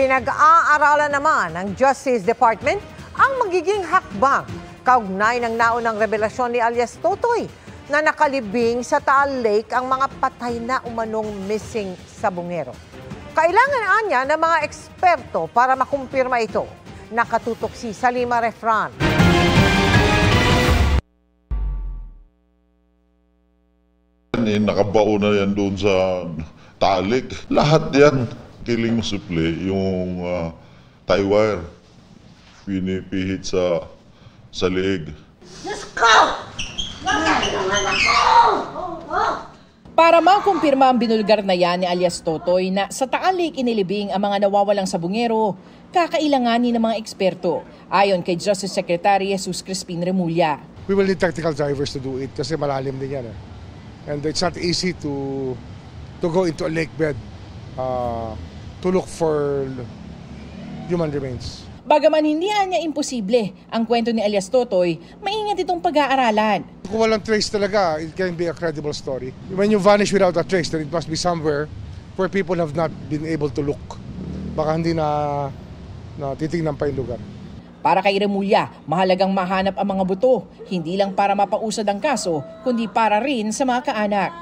Pinag-aaralan naman ng Justice Department ang magiging hakbang kaugnay ng naunang revelasyon ni alias Totoy na nakalibing sa Taal Lake ang mga patay na umanong missing sabungero. Kailangan anya ng mga eksperto para makumpirma ito. Nakatutok si Salima Refran. Nakabao na yan doon sa Taal Lake. Lahat yan. Killing supply, yung tie wire, pinipihit sa leeg. Diyos ko! Nasaan naman ako? Para makumpirma ang binulgar na yan ni alias Totoy na sa Taal Lake inilibing ang mga nawawalang sabungero, kakailanganin ng mga eksperto, ayon kay Justice Secretary Jesus Crispin Remulla. We will need technical drivers to do it kasi malalim din yan. And it's not easy to go into a lake bed to look for human remains. Bagaman hindi niya imposible ang kwento ni alias Totoy, maingat itong pag-aaralan. Kung walang trace talaga, it can be a credible story. When you vanish without a trace, then it must be somewhere where people have not been able to look. Baka hindi na titingnan pa yung lugar. Para kay Remulla, mahalagang mahanap ang mga buto, hindi lang para mapausad ang kaso, kundi para rin sa mga kaanak.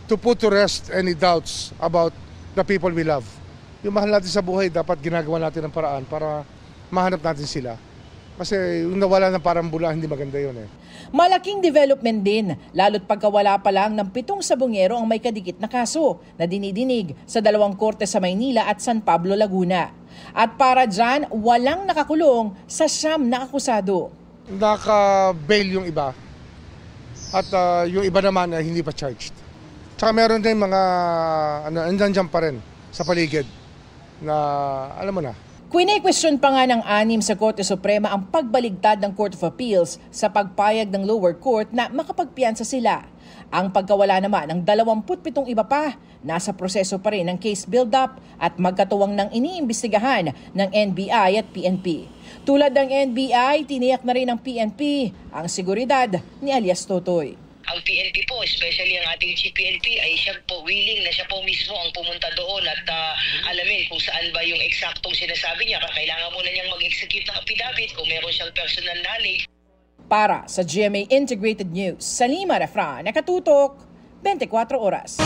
To put to rest any doubts about the people we love. Yung mahal natin sa buhay, dapat ginagawa natin ng paraan para mahanap natin sila. Kasi yung nawala ng parang bula, hindi maganda yun eh. Malaking development din, lalo't pagkawala pa lang ng 7 sabungero ang may kadikit na kaso na dinidinig sa 2 korte sa Maynila at San Pablo, Laguna. At para dyan, walang nakakulong sa 9 na akusado. Naka-bail yung iba at yung iba naman ay hindi pa charged. Tsaka meron din mga andyan pa rin sa paligid na alam mo na. Kwine-question pa nga ng 6 sa Korte Suprema ang pagbaligtad ng Court of Appeals sa pagpayag ng lower court na makapagpiyansa sila. Ang pagkawala naman ng 27 iba pa, nasa proseso pa rin ng case build-up at magkatuwang ng iniimbestigahan ng NBI at PNP. Tulad ng NBI, tiniyak na rin ng PNP ang seguridad ni alias Totoy. Ang PNP po, especially ang ating Chief PNP, ay siya po willing na siya po mismo ang pumunta doon at alamin kung saan ba yung eksaktong sinasabi niya. Kailangan muna niyang mag-execute ng affidavit kung meron siyang personal knowledge. Para sa GMA Integrated News, Salima Refran, Nakatutok, 24 Oras.